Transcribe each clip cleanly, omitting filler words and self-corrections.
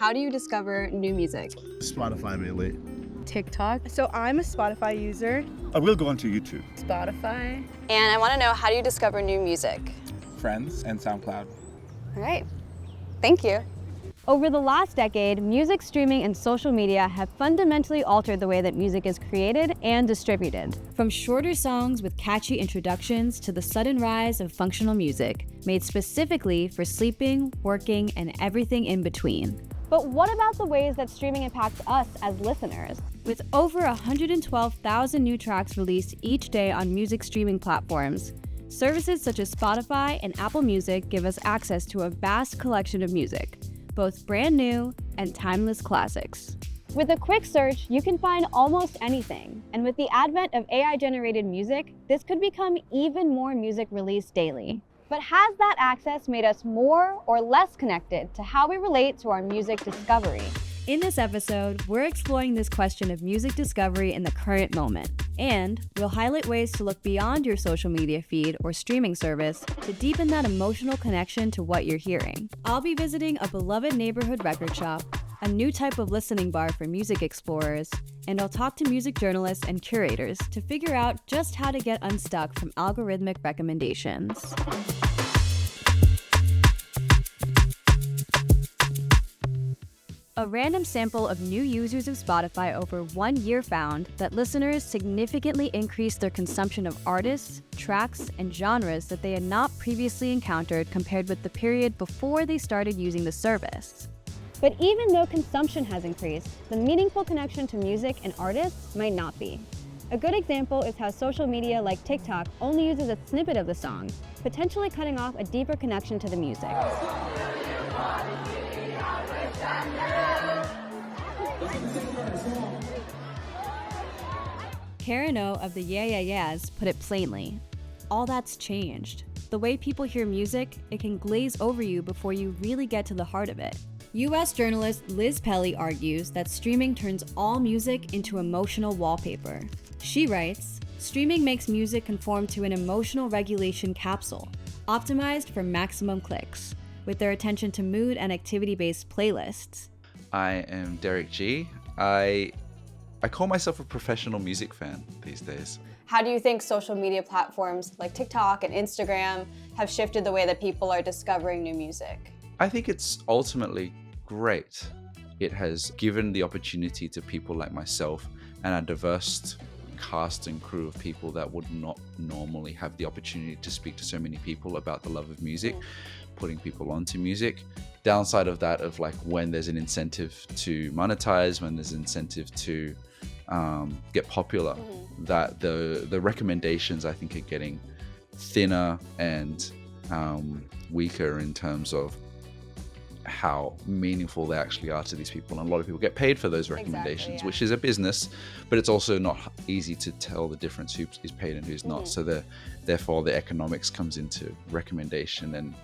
how do you discover new music? Spotify mainly. TikTok. So I'm a Spotify user. I will go onto YouTube. Spotify. And I want to know, how do you discover new music? Friends and SoundCloud. All right, thank you. Over the last decade, music streaming and social media have fundamentally altered the way that music is created and distributed. From shorter songs with catchy introductions to the sudden rise of functional music, made specifically for sleeping, working, and everything in between. But what about the ways that streaming impacts us as listeners? With over 112,000 new tracks released each day on music streaming platforms, services such as Spotify and Apple Music give us access to a vast collection of music, both brand new and timeless classics. With a quick search, you can find almost anything. And with the advent of AI-generated music, this could become even more music released daily. But has that access made us more or less connected to how we relate to our music discovery? In this episode, we're exploring this question of music discovery in the current moment. And we'll highlight ways to look beyond your social media feed or streaming service to deepen that emotional connection to what you're hearing. I'll be visiting a beloved neighborhood record shop, a new type of listening bar for music explorers, and I'll talk to music journalists and curators to figure out just how to get unstuck from algorithmic recommendations. A random sample of new users of Spotify over 1 year found that listeners significantly increased their consumption of artists, tracks, and genres that they had not previously encountered compared with the period before they started using the service. But even though consumption has increased, the meaningful connection to music and artists might not be. A good example is how social media like TikTok only uses a snippet of the song, potentially cutting off a deeper connection to the music. Karen O of the Yeah Yeah Yeahs put it plainly. All that's changed. The way people hear music, it can glaze over you before you really get to the heart of it. US journalist Liz Pelly argues that streaming turns all music into emotional wallpaper. She writes, streaming makes music conform to an emotional regulation capsule, optimized for maximum clicks, with their attention to mood and activity-based playlists. I am Derrick Gee. I call myself a professional music fan these days. How do you think social media platforms like TikTok and Instagram have shifted the way that people are discovering new music? I think it's ultimately great. It has given the opportunity to people like myself and a diverse cast and crew of people that would not normally have the opportunity to speak to so many people about the love of music, putting people onto music. Downside of that, of like when there's an incentive to monetize, when there's an incentive to get popular, that the recommendations I think are getting thinner and weaker in terms of how meaningful they actually are to these people. And a lot of people get paid for those recommendations, which is a business, but it's also not easy to tell the difference who is paid and who's not. So therefore the economics comes into recommendation, and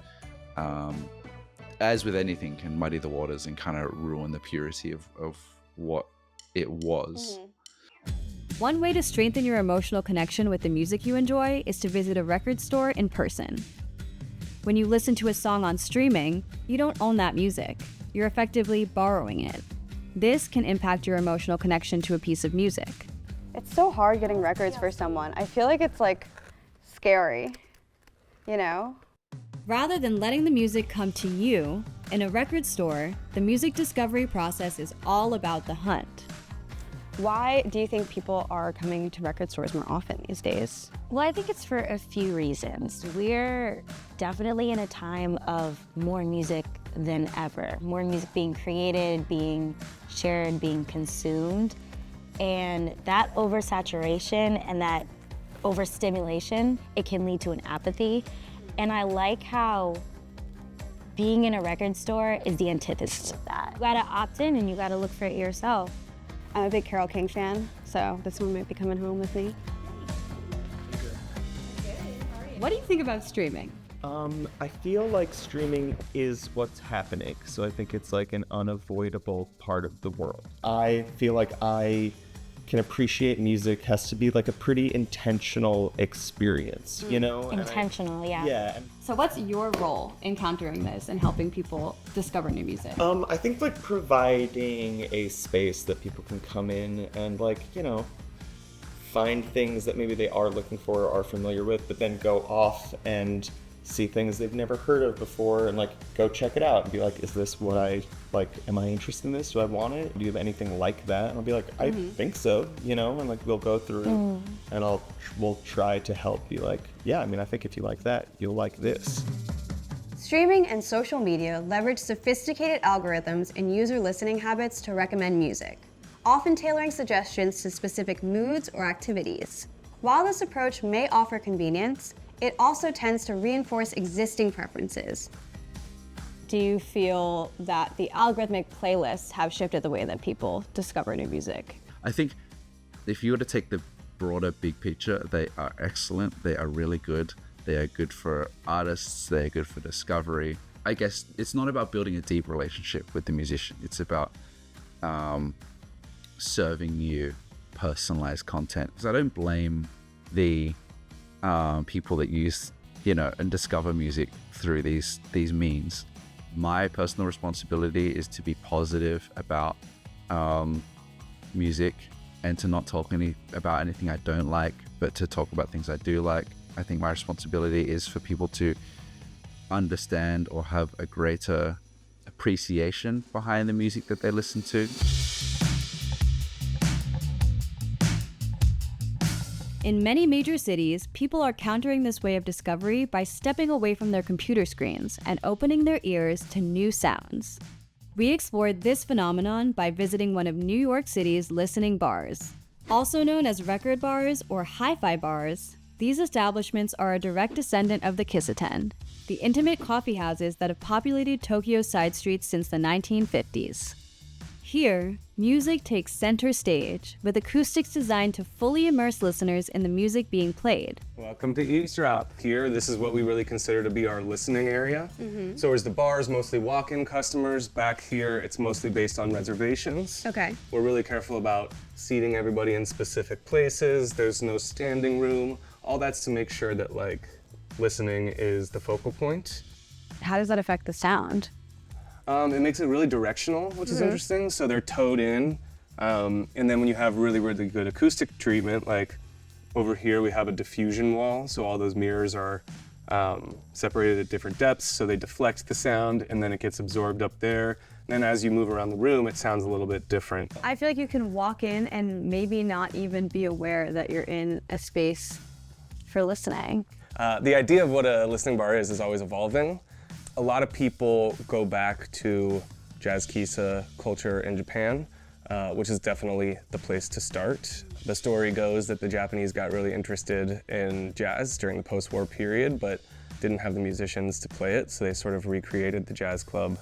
as with anything, can muddy the waters and kind of ruin the purity of what it was. One way to strengthen your emotional connection with the music you enjoy is to visit a record store in person. When you listen to a song on streaming, you don't own that music. You're effectively borrowing it. This can impact your emotional connection to a piece of music. It's so hard getting records for someone. I feel like it's like scary, you know? Rather than letting the music come to you, in a record store, the music discovery process is all about the hunt. Why do you think people are coming to record stores more often these days? Well, I think it's for a few reasons. We're definitely in a time of more music than ever. More music being created, being shared, being consumed. And that oversaturation and that overstimulation, it can lead to an apathy. And I like how being in a record store is the antithesis of that. You gotta opt in and you gotta look for it yourself. I'm a big Carole King fan, so this one might be coming home with me. What do you think about streaming? I feel like streaming is what's happening, so I think it's like an unavoidable part of the world. I feel like I can appreciate music has to be like a pretty intentional experience, you know? Intentional, yeah. Yeah. So what's your role in countering this and helping people discover new music? I think like providing a space that people can come in and like, you know, find things that maybe they are looking for or are familiar with, but then go off and see things they've never heard of before and like go check it out and be like, is this what I like? Am I interested in this? Do I want it? Do you have anything like that? And I'll be like, I think so, you know, and like we'll go through and we'll try to help be like, yeah, I mean, I think if you like that, you'll like this. Streaming and social media leverage sophisticated algorithms and user listening habits to recommend music, often tailoring suggestions to specific moods or activities. While this approach may offer convenience, it also tends to reinforce existing preferences. Do you feel that the algorithmic playlists have shifted the way that people discover new music? I think if you were to take the broader big picture, they are excellent. They are really good. They are good for artists. They are good for discovery. I guess it's not about building a deep relationship with the musician. It's about serving you personalized content. Because I don't blame the people that use, you know, and discover music through these means. My personal responsibility is to be positive about music and to not talk about anything I don't like, but to talk about things I do like. I think my responsibility is for people to understand or have a greater appreciation behind the music that they listen to. In many major cities, people are countering this way of discovery by stepping away from their computer screens and opening their ears to new sounds. We explored this phenomenon by visiting one of New York City's listening bars. Also known as record bars or hi-fi bars, these establishments are a direct descendant of the Kissaten, the intimate coffee houses that have populated Tokyo's side streets since the 1950s. Here, music takes center stage, with acoustics designed to fully immerse listeners in the music being played. Welcome to Eavesdrop. Here, this is what we really consider to be our listening area. So as the bars mostly walk-in customers, back here it's mostly based on reservations. Okay. We're really careful about seating everybody in specific places. There's no standing room. All that's to make sure that like listening is the focal point. How does that affect the sound? It makes it really directional, which is interesting. So they're towed in. And then when you have really, really good acoustic treatment, like over here we have a diffusion wall. So all those mirrors are separated at different depths. So they deflect the sound and then it gets absorbed up there. And then as you move around the room, it sounds a little bit different. I feel like you can walk in and maybe not even be aware that you're in a space for listening. The idea of what a listening bar is always evolving. A lot of people go back to jazz kissa culture in Japan, which is definitely the place to start. The story goes that the Japanese got really interested in jazz during the post-war period, but didn't have the musicians to play it, so they sort of recreated the jazz club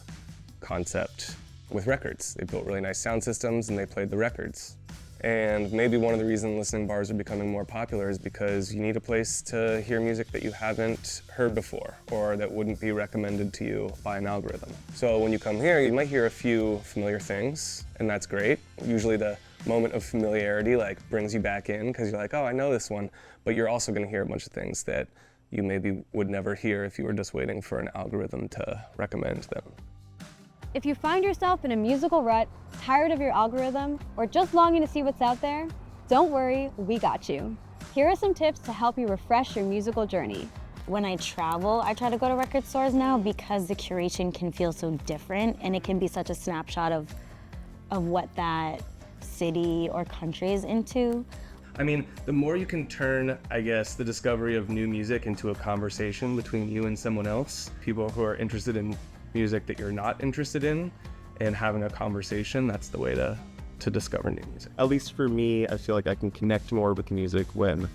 concept with records. They built really nice sound systems and they played the records. And maybe one of the reasons listening bars are becoming more popular is because you need a place to hear music that you haven't heard before or that wouldn't be recommended to you by an algorithm. So when you come here, you might hear a few familiar things, and that's great. Usually the moment of familiarity like brings you back in because you're like, oh, I know this one, but you're also going to hear a bunch of things that you maybe would never hear if you were just waiting for an algorithm to recommend them. If you find yourself in a musical rut, tired of your algorithm, or just longing to see what's out there, don't worry, we got you. Here are some tips to help you refresh your musical journey. When I travel, I try to go to record stores now because the curation can feel so different and it can be such a snapshot of what that city or country is into. I mean, the more you can turn, I guess, the discovery of new music into a conversation between you and someone else, people who are interested in music that you're not interested in, and having a conversation, that's the way to discover new music. At least for me, I feel like I can connect more with music when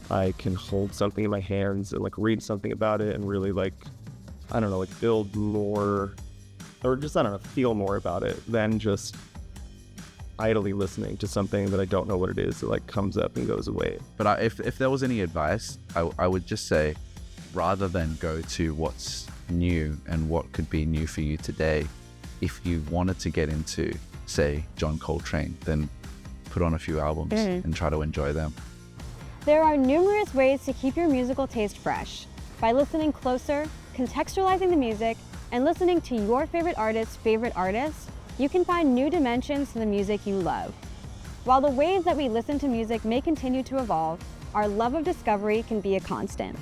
I can hold something in my hands and like read something about it and really like, I don't know, like build more, or just, I don't know, feel more about it than just idly listening to something that I don't know what it is that like comes up and goes away. But if there was any advice, I would just say, rather than go to what's new and what could be new for you today, if you wanted to get into, say, John Coltrane, then put on a few albums and try to enjoy them. There are numerous ways to keep your musical taste fresh. By listening closer, contextualizing the music, and listening to your favorite artists' you can find new dimensions to the music you love. While the ways that we listen to music may continue to evolve, our love of discovery can be a constant.